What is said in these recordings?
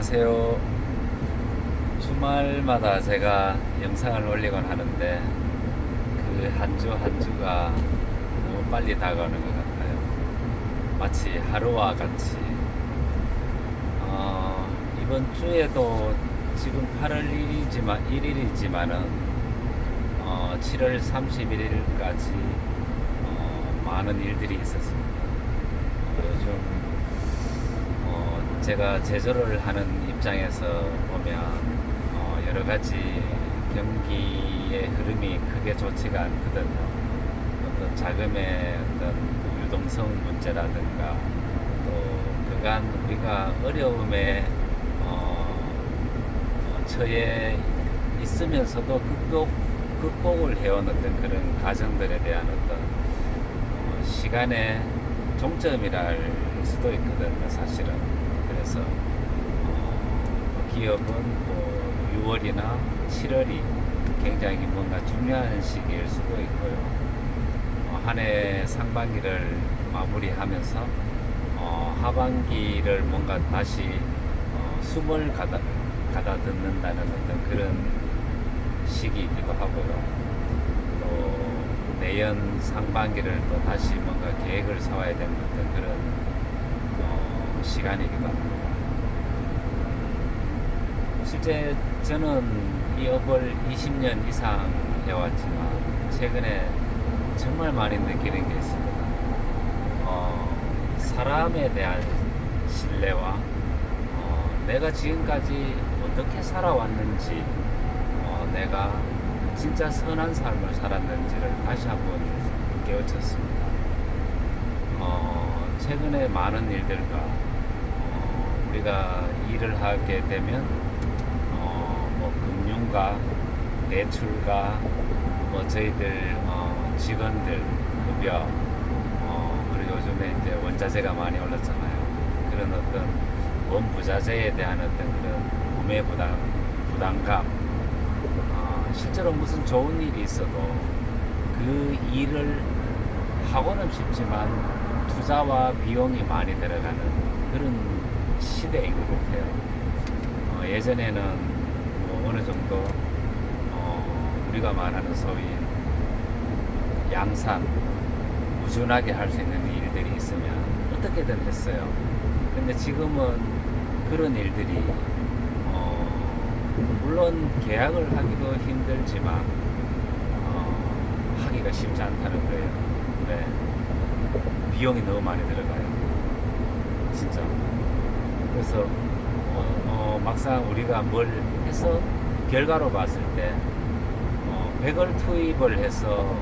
안녕하세요. 주말마다 제가 영상을 올리곤 하는데 그 한 주 한 주가 너무 빨리 다가오는 것 같아요. 마치 하루와 같이. 이번 주에도 지금 8월 1일이지만은 7월 31일까지 많은 일들이 있었습니다. 요즘 제가 제조를 하는 입장에서 보면 여러 가지 경기의 흐름이 크게 좋지가 않거든요. 어떤 자금의 어떤 유동성 문제라든가 또 그간 우리가 어려움에 처해 있으면서도 극복을 해온 어떤 그런 과정들에 대한 어떤 시간의 종점이랄 수도 있거든요, 사실은. 그래서 기업은 뭐 6월이나 7월이 굉장히 뭔가 중요한 시기일 수도 있고요. 한 해 상반기를 마무리하면서 하반기를 뭔가 다시 숨을 가다듬는다는 어떤 그런 시기이기도 하고요. 또 내년 상반기를 또 다시 뭔가 계획을 세워야 되는 어떤 그런 시간이기도 합니다. 실제 저는 이 업을 20년 이상 해왔지만 최근에 정말 많이 느끼는 게 있습니다. 사람에 대한 신뢰와 내가 지금까지 어떻게 살아왔는지 내가 진짜 선한 삶을 살았는지를 다시 한번 깨우쳤습니다. 최근에 많은 일들과 우리가 일을 하게 되면 뭐 금융가, 대출가, 뭐 저희들 직원들 급여, 그리고 요즘에 이제 원자재가 많이 올랐잖아요. 그런 어떤 원부자재에 대한 어떤 그런 구매 부담감, 실제로 무슨 좋은 일이 있어도 그 일을 하고는 싶지만 투자와 비용이 많이 들어가는 그런 시대인 것 같아요. 예전에는 뭐 어느 정도 우리가 말하는 소위 양산, 꾸준하게 할 수 있는 일들이 있으면 어떻게든 했어요. 근데 지금은 그런 일들이 물론 계약을 하기도 힘들지만 하기가 쉽지 않다는 거예요. 네. 비용이 너무 많이 들어가요. 진짜. 그래서 막상 우리가 뭘 해서 결과로 봤을 때 100을 투입을 해서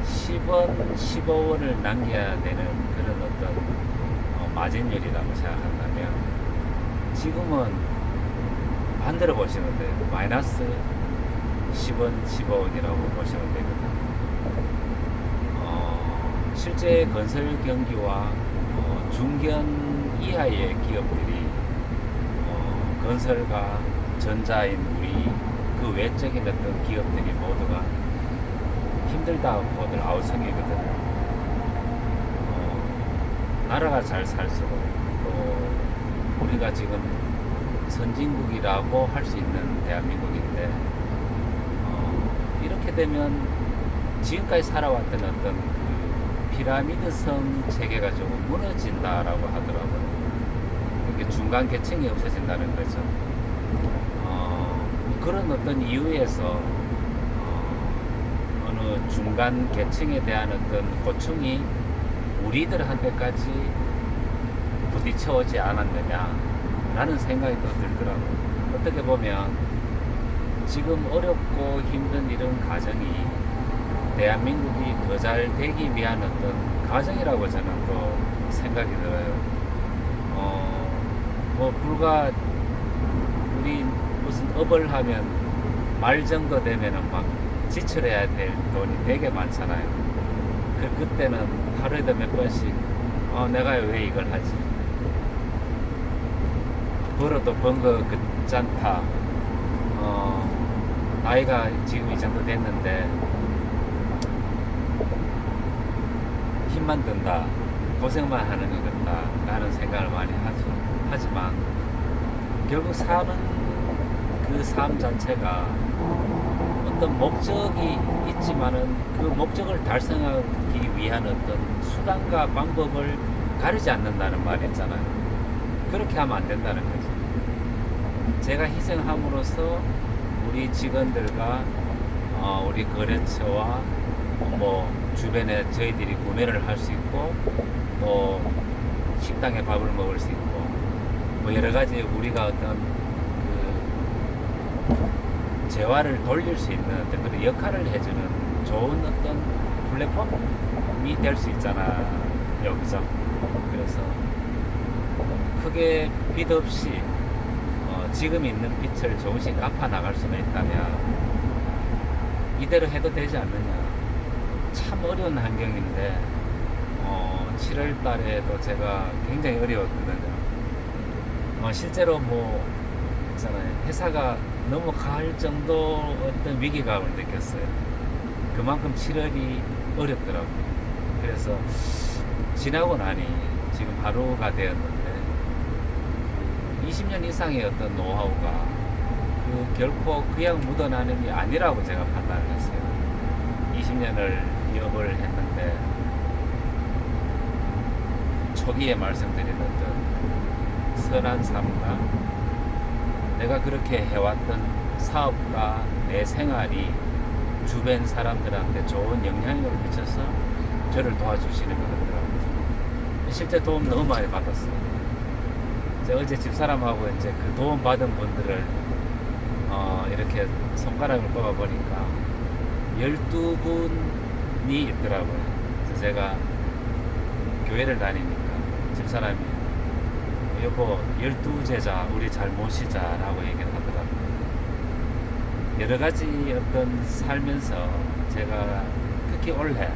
10원, 15원을 남겨야 되는 그런 어떤 마진율이라고 생각한다면 지금은 반대로 보시면 돼요. 마이너스 10원, 15원이라고 보시면 되거든요. 실제 건설 경기와 중견 이하의 기업들이 건설과 전자인 우리 그 외적인 어떤 기업들이 모두가 힘들다고들 아우성이거든요. 나라가 잘 살수록 또 우리가 지금 선진국이라고 할 수 있는 대한민국인데 이렇게 되면 지금까지 살아왔던 어떤 그 피라미드성 체계가 조금 무너진다라고 하더라고요. 이게 중간 계층이 없어진다는 거죠. 그런 어떤 이유에서 어느 중간 계층에 대한 어떤 고충이 우리들한테까지 부딪혀오지 않았느냐 라는 생각이 또 들더라고요. 어떻게 보면 지금 어렵고 힘든 이런 과정이 대한민국이 더 잘 되기 위한 어떤 과정이라고 저는 또 생각이 들어요. 뭐 불과 우리 무슨 업을 하면 말 정도 되면은 막 지출해야 될 돈이 되게 많잖아요. 그때는 하루에도 몇 번씩 내가 왜 이걸 하지? 벌어도 번 거 괜찮다. 나이가 지금 이 정도 됐는데 힘만 든다, 고생만 하는 것 같다 라는 생각을 많이 하죠. 하지만 결국 사는 그 삶 자체가 어떤 목적이 있지만은 그 목적을 달성하기 위한 어떤 수단과 방법을 가리지 않는다는 말이 있잖아요. 그렇게 하면 안 된다는 거지. 제가 희생함으로써 우리 직원들과 우리 거래처와 뭐 주변에 저희들이 구매를 할 수 있고 또 식당에 밥을 먹을 수 있고 뭐 여러 가지 우리가 어떤 그 재화를 돌릴 수 있는 어떤 그런 역할을 해주는 좋은 어떤 플랫폼이 될 수 있잖아요, 그죠? 그래서 크게 빚 없이 지금 있는 빚을 조금씩 갚아 나갈 수만 있다면 이대로 해도 되지 않느냐. 참 어려운 환경인데 7월 달에도 제가 굉장히 어려웠거든요. 실제로 뭐 있잖아요, 회사가 넘어갈 정도 어떤 위기감을 느꼈어요. 그만큼 7월이 어렵더라고요. 그래서 지나고 나니 지금 하루가 되었는데 20년 이상의 어떤 노하우가 결코 그냥 묻어나는 게 아니라고 제가 판단을 했어요. 20년을 기업을 했는데 초기에 말씀드린 어떤 선한 삶과 내가 그렇게 해왔던 사업과 내 생활이 주변 사람들한테 좋은 영향력을 미쳐서 저를 도와주시는 것 같더라고요. 실제 도움 너무 많이 받았어요. 어제 집사람하고 이제 그 도움 받은 분들을 이렇게 손가락을 꼽아 보니까 12분이 있더라고요. 그래서 제가 교회를 다니니까 집사람이 여보 12제자 우리 잘 모시자라고 얘기를 하더라고요. 여러 가지 어떤 살면서 제가 특히 올해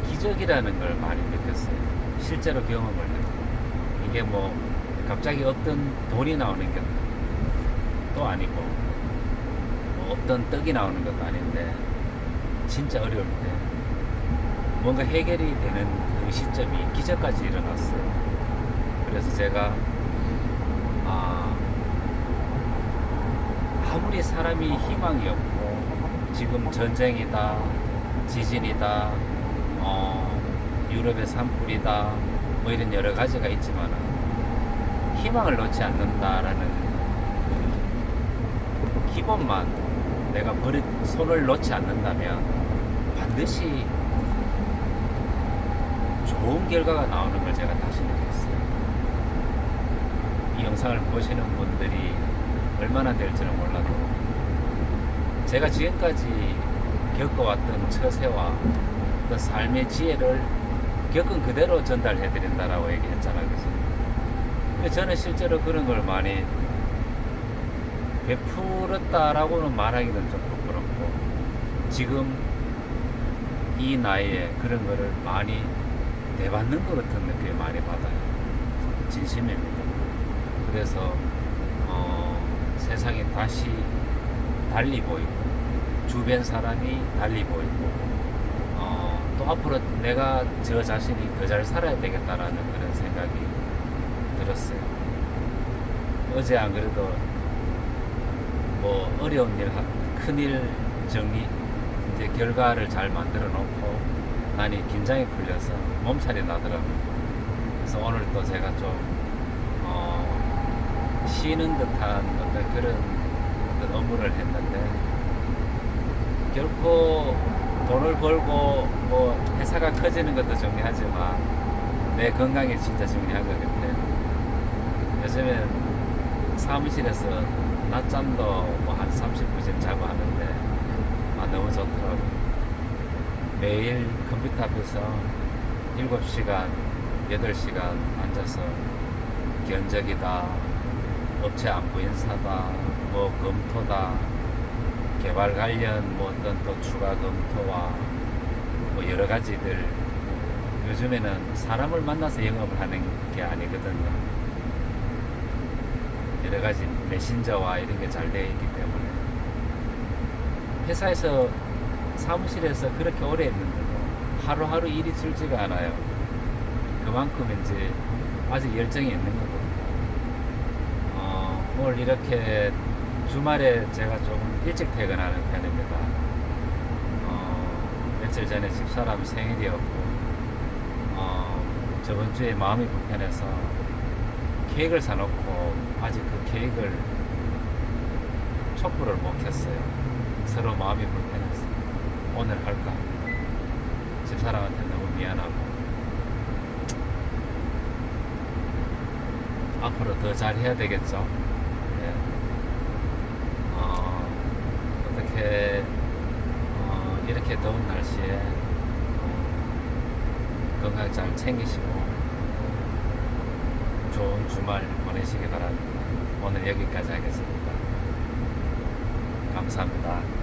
기적이라는 걸 많이 느꼈어요. 실제로 경험을 했고 이게 뭐 갑자기 어떤 돈이 나오는 것도 아니고 뭐 어떤 떡이 나오는 것도 아닌데 진짜 어려울 때 뭔가 해결이 되는 그 시점이 기적까지 일어났어요. 그래서 제가 아무리 사람이 희망이 없고 지금 전쟁이다 지진이다 유럽의 산불이다 뭐 이런 여러 가지가 있지만 희망을 놓지 않는다라는 그 기본만 내가 손을 놓지 않는다면 반드시 좋은 결과가 나오는 걸 제가 다시 느꼈어요. 이 영상을 보시는 분들이 얼마나 될지는 몰라도 제가 지금까지 겪어왔던 처세와 어떤 삶의 지혜를 겪은 그대로 전달해 드린다라고 얘기했잖아요. 그래서 근데 저는 실제로 그런 걸 많이 베풀었다라고는 말하기는 좀 부끄럽고 지금 이 나이에 그런 거를 많이 대받는 것 같은 느낌이 많이 받아요. 진심입니다. 그래서 세상이 다시 달리 보이고 주변 사람이 달리 보이고 또 앞으로 내가 저 자신이 더 잘 살아야 되겠다라는 그런 생각이 들었어요. 어제 안 그래도 뭐 어려운 일, 큰일 정리 이제 결과를 잘 만들어 놓고 나니 긴장이 풀려서 몸살이 나더라고요. 그래서 오늘 또 제가 좀 쉬는 듯한 어떤 그런 어떤 업무를 했는데 결코 돈을 벌고 뭐 회사가 커지는 것도 중요하지만 내 건강이 진짜 중요한 것 같아요. 요즘엔 사무실에서 낮잠도 뭐 한 30분씩 자고 하는데 너무 좋더라고요. 매일 컴퓨터 앞에서 7시간, 8시간 앉아서 견적이다, 업체 안부 인사다, 뭐 검토다, 개발 관련 뭐 어떤 또 추가 검토와 뭐 여러 가지들 요즘에는 사람을 만나서 영업을 하는 게 아니거든요. 여러 가지 메신저와 이런 게 잘 되어 있기 때문에 회사에서 사무실에서 그렇게 오래 했는데도 하루하루 일이 줄지가 않아요. 그만큼 이제 아직 열정이 있는 거고 오늘 이렇게 주말에 제가 좀 일찍 퇴근하는 편입니다. 며칠 전에 집사람 생일이었고, 저번 주에 마음이 불편해서 케이크를 사놓고 아직 그 케이크를 촛불을 못 켰어요. 서로 마음이 불편해서 오늘 할까 합니다. 집사람한테 너무 미안하고 앞으로 더 잘해야 되겠죠. 네. 어떻게 이렇게 더운 날씨에 건강 잘 챙기시고 좋은 주말 보내시기 바랍니다. 오늘 여기까지 하겠습니다. 감사합니다.